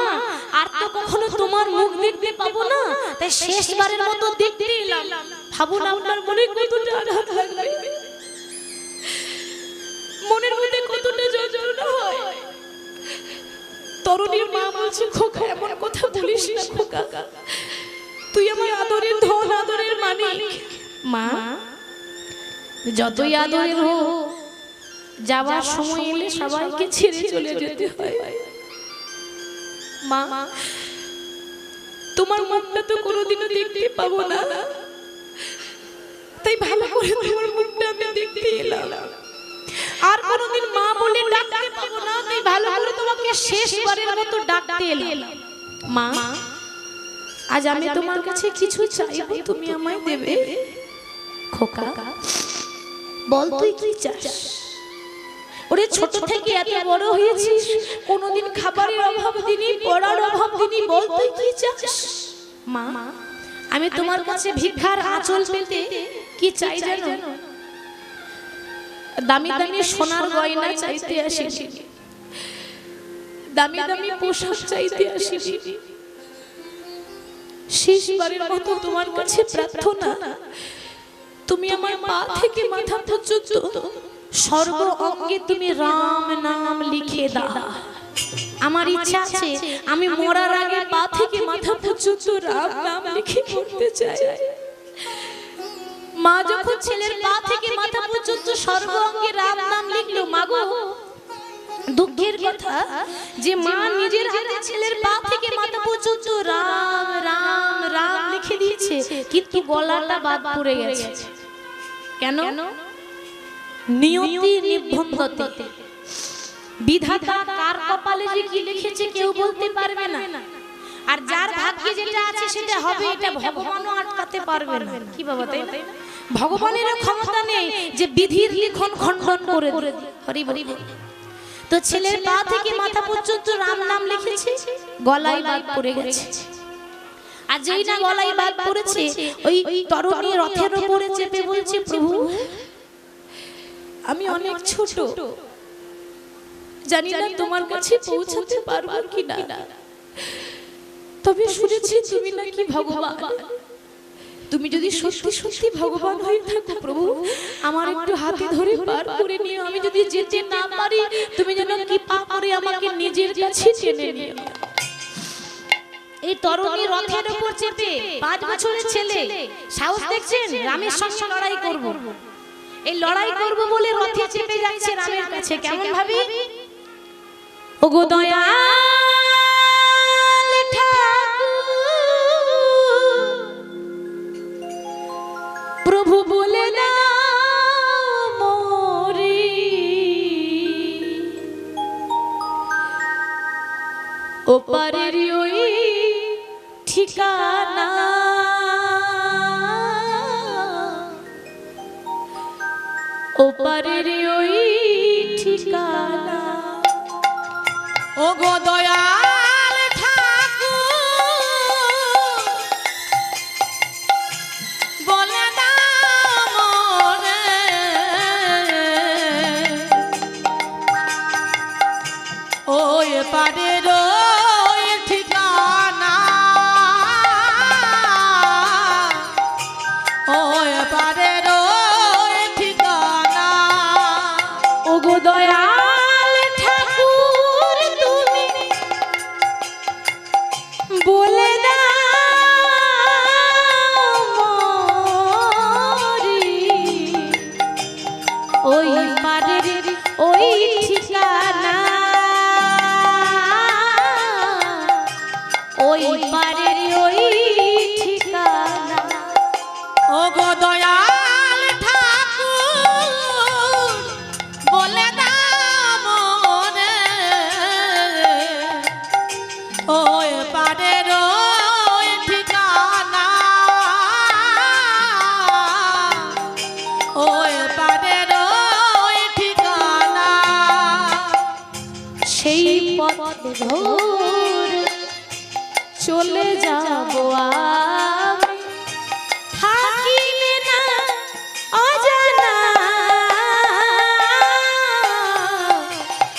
আর তো কখনো তোমার মুখ দেখতে পাবো না, তাই শেষবারের মতো দেখতে এলাম, ভাবুন আপনার মনে কতটা আঘাত লাগবে, মনের মধ্যে কতটা যন্ত্রণা হয়। তরুণীর মা বলছে, খোকা এমন কথা বলিস না খোকা, তুই আমার আদরের ধন, আদরের মানিক। মা যতই আদরের হোক, যাওয়ার সময় এলে সবাইকে ছেড়ে চলে যেতে হয়। মা তোমার মুখটা তো কোনোদিনও দেখতে পাবো না, তাই ভালো করে তোমার মুখটা আমি দেখতে এলাম। আর কোনোদিন মা বলে ডাকতে পাবো না, তাই আমি ভালো করে তোমাকে শেষবারের মতো ডাকতে এলাম। মা, আজ আমি তোমার কাছে কিছু চাইবো, তুমি আমায় দেবে? খোকা, বল তুই কি চাস? ওরে ছোট থেকে এত বড় হয়েছিস, কোনোদিন খাবারের অভাব দিনি, পড়ার অভাব দিনি, বল তুই কি চাস? মা, আমি তোমার কাছে ভিক্ষার আঁচল পেতে কি চাই জানো? দামি দামি সোনার গয়না চাইতে আসিনি, দামি দামি পোশাক চাইতে আসিনি, শেষবারের মতো তোমার কাছে প্রার্থনা, তুমি আমার পা থেকে মাথা পর্যন্ত সর্ব অঙ্গে তুমি রাম নাম লিখে দাও। আমার ইচ্ছা আছে আমি মরার আগে পা থেকে মাথা পর্যন্ত রাম নাম লিখে করতে চাই। মা যখন ছেলের পা থেকে মাথা পর্যন্ত সর্ব অঙ্গে রাম নাম লিখলো, মাগো দুঃখের কথা যে মা নিজের হাতে ছেলের পা থেকে মাথা পর্যন্ত রাম রাম রাম লিখে দিয়েছে, কিন্তু গলাটা বাদ পড়ে গেছে। কেন? নিয়তি নিবন্ধতে, বিধাতা কার কপালে যে কি লিখেছে কেউ বলতে পারবে না, আর যার ভাগ্যে যেটা আছে সেটা হবে, এটা ভগবানও আটকাতে পারবে না। কি বাবা, তাই না? ভগবানের ক্ষমতা নেই যে বিধির লিখন খণ্ডন করে দিবে। হরি হরি বল। তো ছেলের পা থেকে মাথা পর্যন্ত রাম নাম লিখেছে, গলায় বাদ পড়ে গেছে। আর যেই না গলায় বাদ পড়েছে, ওই তরুণী রথের উপরে চেপে বলছে, প্রভু আমি অনেক ছোট, জানি না তোমার কাছে পৌঁছাতে পারবো কিনা, তবে শুনেছি তুমি নাকি ভগবান। তুমি যদি সত্যি সত্যি ভগবান হয়ে থাকো প্রভু, আমার একটু হাতে ধরে পার করে নিও। আমি যদি যেতে না পারি, তুমি যেন কৃপা করে আমাকে নিজের কাছে টেনে নিও। এই তরুণী রথের উপর চেপে 5 বছরের ছেলে, সাহস দেখছেন? রামের সঙ্গে লড়াই করব, এই লড়াই করব বলে রথে চেপে যাচ্ছে রামের কাছে। কেমন ভাবি? ওগো দয়াল ঠাকুর, প্রভু বলে দাও মোরে, ওপারের ওই ঠিকানা, ওপারের ওই ঠিকানা। ওগো দয়াল ঠাকুর, বলে দাও মোরে, ওই পারের ওই ঠিকানা, ওই পারের ওই ঠিকানা। ওগো দয়াল ঠাকুর, তুমি বলে দাও মোরে, ওই পারের ওই ঠিকানা, ওই পারের ওই ঠিকানা। ওগো দয়াল ঠাকুর, বলে দাও মোরে, ওই পারের ওই ঠিকানা, ওই পারের ওই ঠিকানা। সেই পথ ধরে চলে যাব আমি, থাকিবে না অজানা,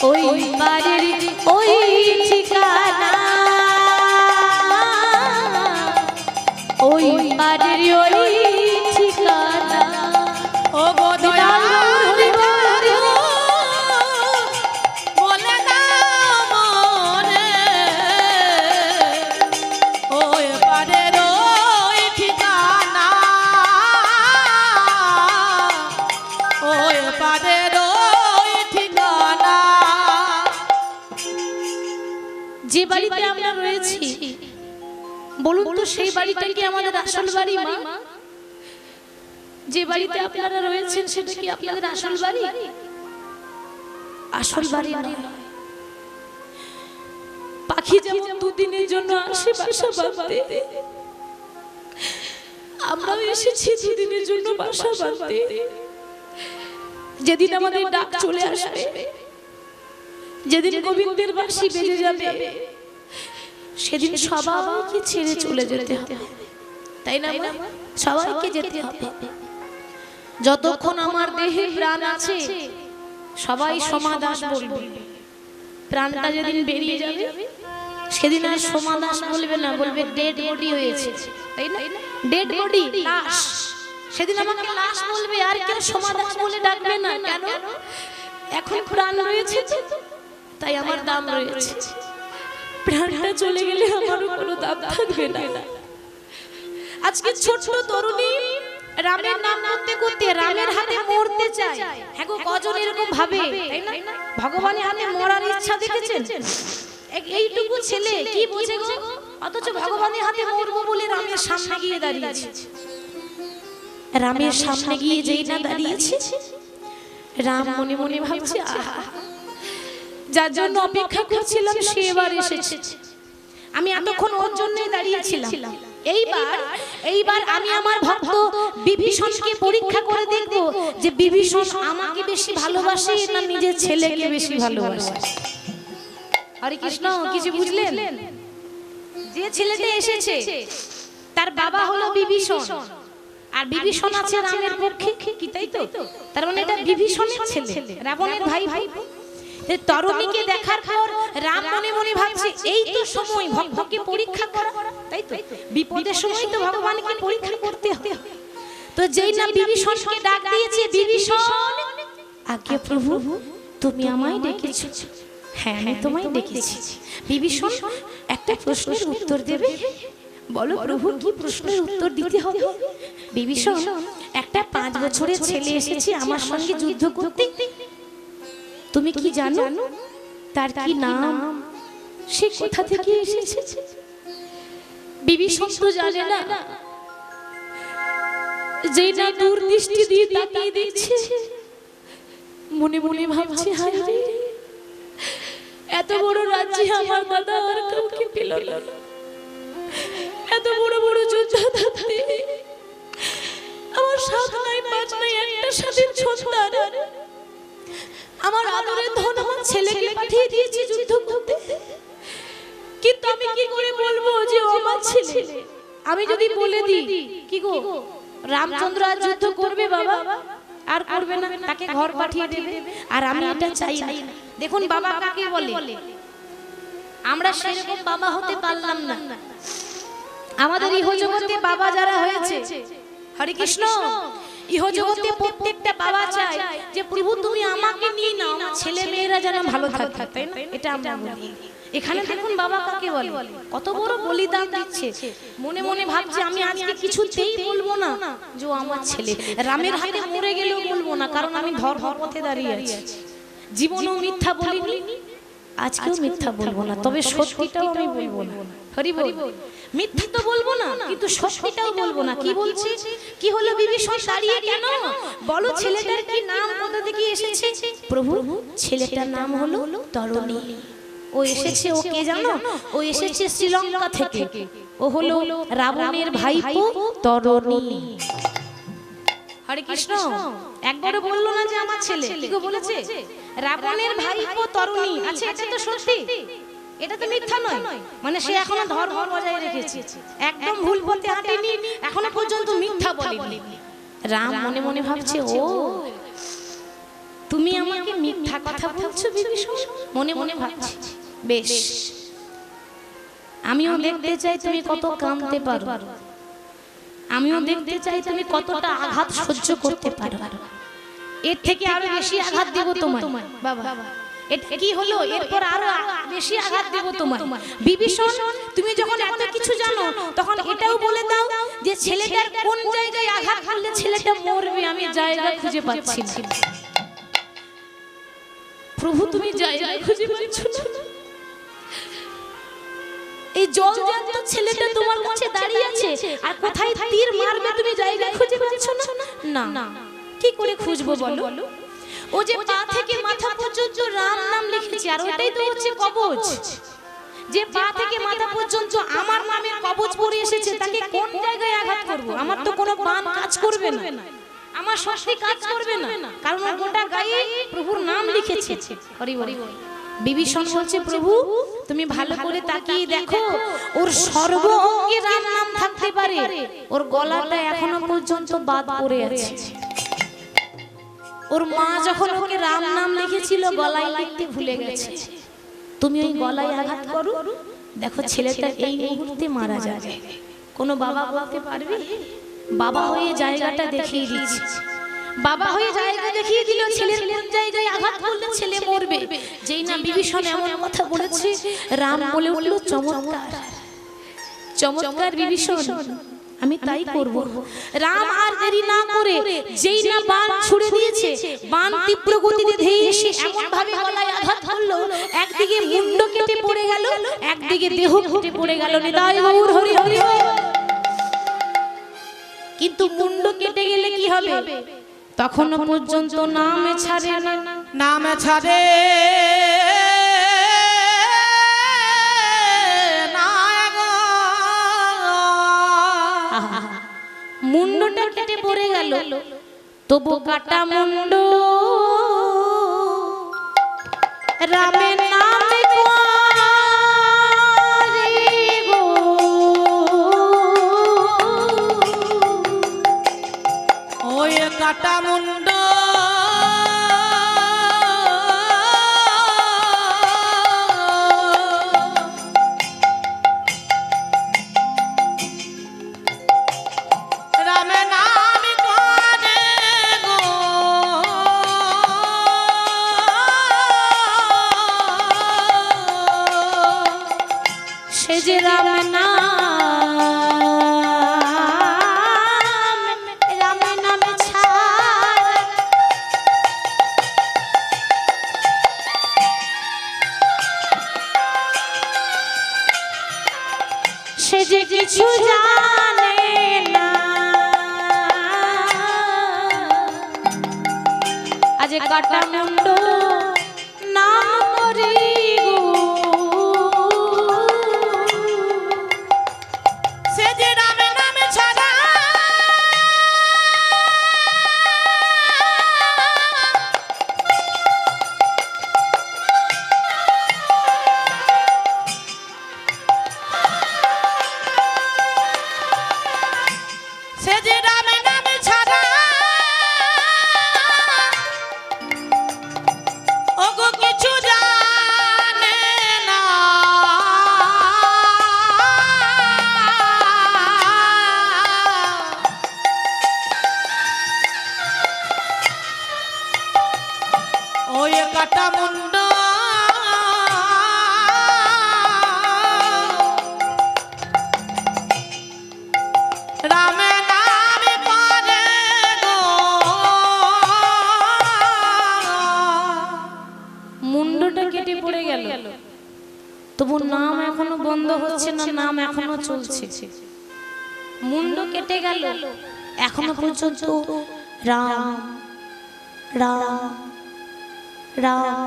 ওই বাড়ির ওই ঠিকানা, ওই বাড়ির ওই ঠিকানা। ওগো দয়াল ঠাকুর, বলে দাও মোরে, ওই পারের ওই ঠিকানা, ওই পারের ওই ঠিকানা। যে বাড়িতে আমরা রয়েছি, বলুন তো সেই বাড়িটা কি আমাদের আসল বাড়ি? মা, যে বাড়িতে আপনারা রয়েছেন সেটা কি আপনাদের আসল বাড়ি? আসল বাড়ি নয়, পাখি যেমন দুদিনের জন্য আসে বাসা বাঁধতে, আমরাও এসেছি দুদিনের জন্য বাসা বাঁধতে। যেদিন আমাদের ডাক চলে আসবে, যেদিন গোবিন্দের বাঁশি বেজে যাবে, সেদিন সবাইকে ছেড়ে চলে যেতে হবে, তাই না? সবাইকে যেতে হবে। যতক্ষণ আমার দেহে প্রাণ আছে সবাই সোমা দাস বলবে, প্রাণটা যেদিন বেরিয়ে যাবে সেদিন আর সোমা দাস বলবে না, বলবে ডেড বডি হয়েছে, তাই না? ডেড বডি, লাশ। সেদিন আমাকে লাশ বলবে, আর কেউ সোমা দাস বলে ডাকবে না। কেন? এখন প্রাণ রয়েছে, তাই আমার দাম রয়েছে। প্রাণটা চলে গেলে আমারও কোনো দাম থাকবে না। আজকে ছোট তরুণী রামের নাম করতে করতে রামের হাতে মরতে চায়। হ্যাঁ গো, কজন এরকম ভাবে, তাই না? ভগবানের হাতে মরার ইচ্ছা দেখেছেন? এইটুকু ছেলে কি বোঝে গো, অথচ ভগবানের হাতে মরবো বলে রামের সামনে গিয়ে দাঁড়িয়েছে। রামের সামনে গিয়ে যেই না দাঁড়িয়েছে, রাম মনে মনে ভাবছে, আহা, যার জন্য অপেক্ষা করছিলাম সে এবার এসেছে। আমি এতক্ষণ ওর জন্যই দাঁড়িয়েছিলাম। এইবার আমি আমার ভক্ত বিভীষণকে পরীক্ষা করে দেখব যে বিভীষণ আমাকে বেশি ভালোবাসে না নিজের ছেলেকে বেশি ভালোবাসে। হরে কৃষ্ণ, কিছু বুঝলেন? যে ছেলেটা এসেছে তার বাবা হলো বিভীষণ, আর বিভীষণ আছে রামের পক্ষে, কি তাই তো? তার মানে এটা বিভীষণের ছেলে, রাবণের ভাই। তরুণীকে দেখার পর রাম মনে মনে ভাবছে, এই তো সময় ভক্তকে পরীক্ষা করা, তাই তো? বিপদের সময় তো ভগবানকে পরীক্ষা করতে হবে। তো যেই না বিভীষণকে ডাক দিয়েছে, বিভীষণ, আজ্ঞে প্রভু, তুমি আমায় ডেকেছো? হ্যাঁ, আমি তোমায় ডেকেছি। বিভীষণ একটা প্রশ্নের উত্তর দেবে? বলো প্রভু, কি প্রশ্নের উত্তর দিতে হবে? বিভীষণ, একটা 5 বছরের ছেলে এসেছে আমার সঙ্গে যুদ্ধ করতে, তুমি কি জানো তার কি নাম, সে কোথা থেকে এসেছে? বিভীষণ তো জানে না, যেই না দূর দৃষ্টি দিয়ে তাকিয়ে দেখছে, মনে মনে ভাবছে, হায় রে, এত বড় রাজ্যে আমার দাদা আর কাউকে পেল না, এত বড় বড় যোদ্ধা থাকতে আমার 7 নাই 5 নাই একটা স্বাধীন সন্তান, আমার আদরের ধন আমার ছেলেকে পাঠিয়ে দিয়েছি যুদ্ধ করতে, কিন্তু আমি কি করে বলবো যে ও আমার ছেলে? আমি যদি বলে দিই, কি গো, রামচন্দ্র আর যুদ্ধ করবে বাবা? আর করবে না, তাকে ঘর পাঠিয়ে দেবে। আর আমি এটা চাই না। দেখুন বাবা কাকে বলে, আমরা সেরকম বাবা হতে পারলাম না। আমাদের ইহজগতে বাবা যারা হয়েছে, হরে কৃষ্ণ, ইহজগতে প্রত্যেকটা বাবা চায় যে প্রভু তুমি আমাকে নিয়ে নাও, আমার ছেলে মেয়েরা যেন ভালো থাকে, তাই না? এটা আমরা বলি। এখানে দেখুন বাবা কাকে বলে, কত বড় বলিদান দিচ্ছে। মনে মনে ভাবছে, আমি আজকে কিছুতেই বলবো না যে আমার ছেলে, রামের হাতে মরে গেলেও বলবো না, কারণ আমি ধর্ম পথে দাঁড়িয়ে আছি। জীবনেও মিথ্যা বলিনি, আজকেও মিথ্যা বলবো না, তবে সত্যিটাও আমি বলবো না। হরি বল। মিথ্যা তো বলবো না, কিন্তু সত্যিটাও বলবো না। কি বলছি? কি হলো বিভীষণ দাঁড়িয়ে কেন? বলো ছেলেটার কি নাম, কোথা থেকে এসেছে? প্রভু, ছেলেটার নাম হলো তরুণী। ও এসেছে, ও কে জানো? ও এসেছে শ্রীলঙ্কা থেকে। ও হলো রাবণের ভাইপো তরুণী। হরে কৃষ্ণ। একবারও বললো না যে আমার ছেলে, কি গো বলেছে? রাবণের ভাইপো তরুণী। আচ্ছা, এটা তো সত্যি, এটা তো মিথ্যা নয়। মানে সে এখনো ধর্ম বজায় রেখেছে, একদম ভুল পথে হাঁটেনি, এখনো পর্যন্ত মিথ্যা বলেনি। রাম মনে মনে ভাবছে, ও তুমি আমাকে মিথ্যা কথা বলছো বিভীষণ? মনে মনে ভাবছি, বেশ, আমিও দেখতে চাই তুমি কত কাঁদতে পারো, আমিও দেখতে চাই তুমি কতটা আঘাত সহ্য করতে পারো। এর থেকে আরো বেশি আঘাত দেব তোমায় বাবা। এটা কি হলো? এরপর আরো বেশি আঘাত দেব তোমায়। বিভীষণ, তুমি যখন এত কিছু জানো, তখন এটাও বলে দাও যে ছেলেটার কোন জায়গায় আঘাত করলে ছেলেটা মরবে, আমি জায়গা খুঁজে পাচ্ছি না। প্রভু, তুমি জায়গা খুঁজে পাচ্ছ না? এই জল জ্যান্ত ছেলেটা তোমার কাছে দাঁড়িয়ে আছে, আর কোথায় তীর মারবে তুমি জায়গা খুঁজে পাচ্ছ না? না, কি করে খুঁজবো বলো? ও যে পা থেকে মাথা পর্যন্ত রাম নাম লিখেছে, আর ওটাই তো হচ্ছে কবচ। যে পা থেকে মাথা পর্যন্ত আমার নামের কবচ পড়ে এসেছে তাকে কোন জায়গায় আঘাত করব? আমার তো কোনো বান কাজ করবে না, আমার শক্তি কাজ করবে না, কারণ ওর গোটা গায়ে প্রভুর নাম লিখেছে। হরি বল। বিভীষণ বলছে, প্রভু তুমি ভালো করে তাকিয়ে দেখো, ওর সর্ব অঙ্গে রাম নাম থাকতে পারে, ওর গলাটা এখনো পর্যন্ত বাদ পড়ে আছে। ওর মা যখন ওকে রাম নাম লিখেছিল গলায় লিখতে ভুলে গেছে। তুমি ওই গলায় আঘাত করো, দেখো ছেলেটা এই মুহূর্তে মারা যাবে। কোনো বাবা বলতে পারবে? বাবা হয়ে জায়গাটা দেখিয়ে দিচ্ছে। বাবা হয়ে জায়গা দেখিয়ে দিল, ছেলের কোন জায়গায় আঘাত করলে ছেলে মরবে। যেই না বিভীষণ এমন কথা বলেছে, রাম বলে উঠল, চমৎকার চমৎকার বিভীষণ, আমি তাই করব। রাম আর দেরি না করে যেই না বাণ ছুড়ে দিয়েছে, বাণ তীব্র গতিতে ধেয়ে এসে এমন ভাবে গলায় আঘাত করলো, একদিকে মুন্ড কেটে পড়ে গেল, একদিকে দেহ কেটে পড়ে গেল। নিতাই গৌর হরি হরি। কিন্তু মুন্ড কেটে গেলে কি হবে? তখনও পর্যন্ত নাম ছাড়ে না, নাম ছাড়ে না গো। মুন্ডটা কেটে পড়ে গেল, তবু কাটা মুন্ড রামের নামে করে গো। ওই কাটা মুন্ড রামে নাম করে গো। সে যে রাম নামে ছাড়, সে যে কিছু জানে না। আজ কাটা মুন্ড নাম করি গো। সে যে রামে নামে ছাড়া সে যে রামে নামে ছাড়া ওগো কিছু জানে না। ওই কাটা মুন্ড রামে নামে করে গো। মুন্ডটা কেটে পড়ে গেল, তবু নাম এখনো বন্ধ হচ্ছে না, নাম এখনো চলছে। মুন্ড কেটে গেল, এখনো পর্যন্ত রাম রাম রাম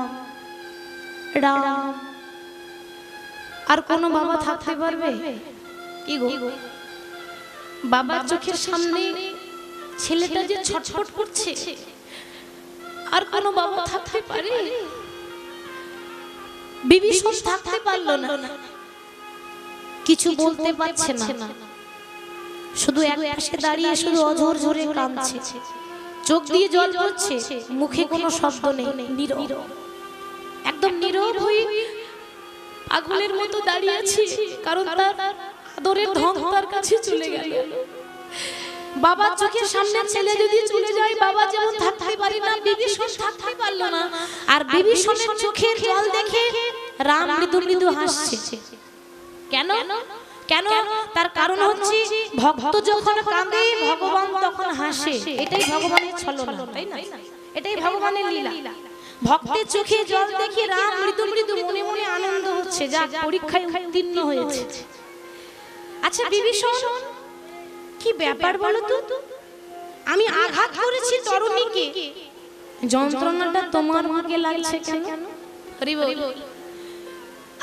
রাম। আর কোনো বাবা থাকতে পারবে? কি গো, বাবার চোখের সামনে ছেলেটা যে ছটফট করছে, আর কোনো বাবা থাকতে পারে? বিভীষণ থাকতে পারলো না, কিছু বলতে পারছে না, শুধু এক পাশে দাঁড়িয়ে শুধু অঝর ঝরে কাঁদছে, চোখ দিয়ে জল পড়ছে, মুখে কোনো শব্দ নেই, নীরব, একদম নীরব হয়ে পাগলের মতো দাঁড়িয়ে আছে। কারণ তার আদরের ধন তার কাছে চলে গেল। বাবার চোখের সামনে ছেলে যদি চলে যায়, বাবা যেমন থাকতে পারে না, বিভীষণ থাকতে পারলো না। আর বিভীষণের চোখের জল দেখে রাম মৃদু মৃদু হাসছে। কেন? কেন? তার কারণ হচ্ছে ভক্ত যখন কাঁদে ভগবান তখন হাসে। এটাই ভগবানের ছলনা, তাই না? এটাই ভগবানের লীলা। ভক্তের চোখে জল দেখে রাম মৃদু মৃদু মনে মনে আনন্দ হচ্ছে, যা পরীক্ষায় উত্তীর্ণ হয়েছে। আচ্ছা বিভীষণ, কি ব্যাপার বলো তো? আমি আঘাত করেছি তরুণীকে, যন্ত্রণাটা তোমার মুখে লাগছে কেন? হরি বল।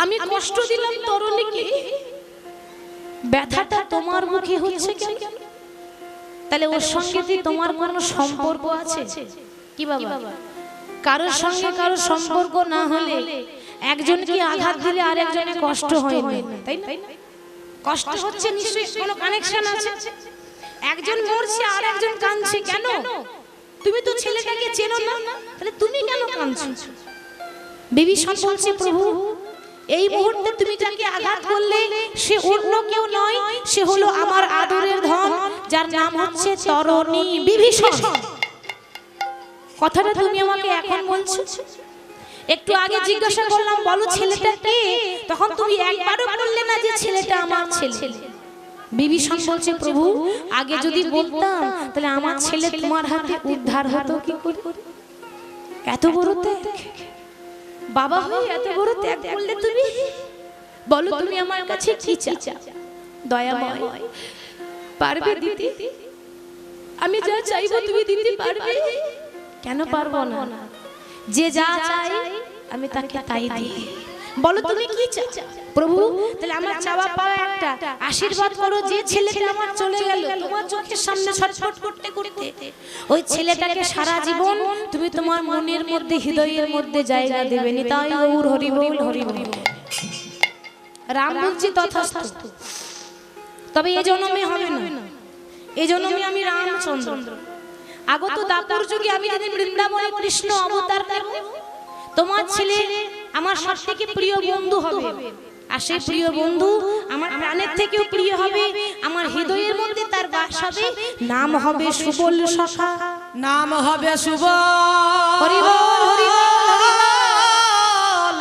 আমি কষ্ট দিলাম তরুণীকে, ব্যথাটা তোমার মুখে হচ্ছে কেন? তাহলে ওর সঙ্গে কি তোমার কোনো সম্পর্ক আছে? কি বাবা, কারোর সঙ্গে কারো সম্পর্ক না হলে একজনকে আঘাত দিলে আর একজনের কষ্ট হয় না, তাই না? কষ্ট হচ্ছে নিশ্চয়ই কোনো কানেকশন আছে। একজন মরছে আর একজন কাঁদছে কেন? তুমি তো ছেলেটাকে চেনো না, তাহলে তুমি কেন কাঁদছো? বিভীষণ বলছে প্রভু এই মুহূর্তে তুমি যাকে আঘাত করলে সে অন্য কেউ নয়, সে হলো আমার আদরের ধন, যার নাম হচ্ছে তরণী বিভীষণ। কথাটা তুমি আমাকে এখন বলছো? একটু আগে জিজ্ঞাসা করলাম বলো ছেলেটা কে, তখন তুমি একবারও বললে না যে ছেলেটা আমার ছেলে। বিভীষণ বলছে প্রভু আগে যদি বলতাম তাহলে আমার ছেলে তোমার হাতে উদ্ধার হতো কি করে? এত বড় ত্যাগ, বাবা হয়ে এত বড় ত্যাগ করলে তুমি, বলো তুমি আমার কাছে কি চাও? দয়াময় পারবে দিতে? আমি যা চাইবো তুমি দিতে পারবে? কেন পারবো না? যে যা চাই আমি তাকে তাই দিই। বলো তুমি কি চাও? প্রভু তাহলে আমার চাওয়া পাওয়া একটা, আশীর্বাদ করো যে ছেলেটা আমার চলে গেল তোমার চোখের সামনে ছটফট করতে করতে, ওই ছেলেটাকে সারা জীবন তুমি তোমার মনের মধ্যে হৃদয়ের মধ্যে জায়গা দেবে। নিতাই গৌর হরি বল হরি বল। রাম বলছি তথাস্তু। তবে এই জন্মে হবে না, এই জন্মে আমি রামচন্দ্র। আগত দাপর যুগে আমি যদি বৃন্দাবনে কৃষ্ণ অবতার নেব, তোমার ছেলে আমার সবথেকে প্রিয় বন্ধু হবে। আর সেই প্রিয় বন্ধু আমার প্রাণের থেকেও প্রিয় হবে, আমার হৃদয়ের মধ্যে তার বাস হবে। নাম হবে সুবল সখা, নাম হবে শুভ হরি বল হরি বল হরি বল।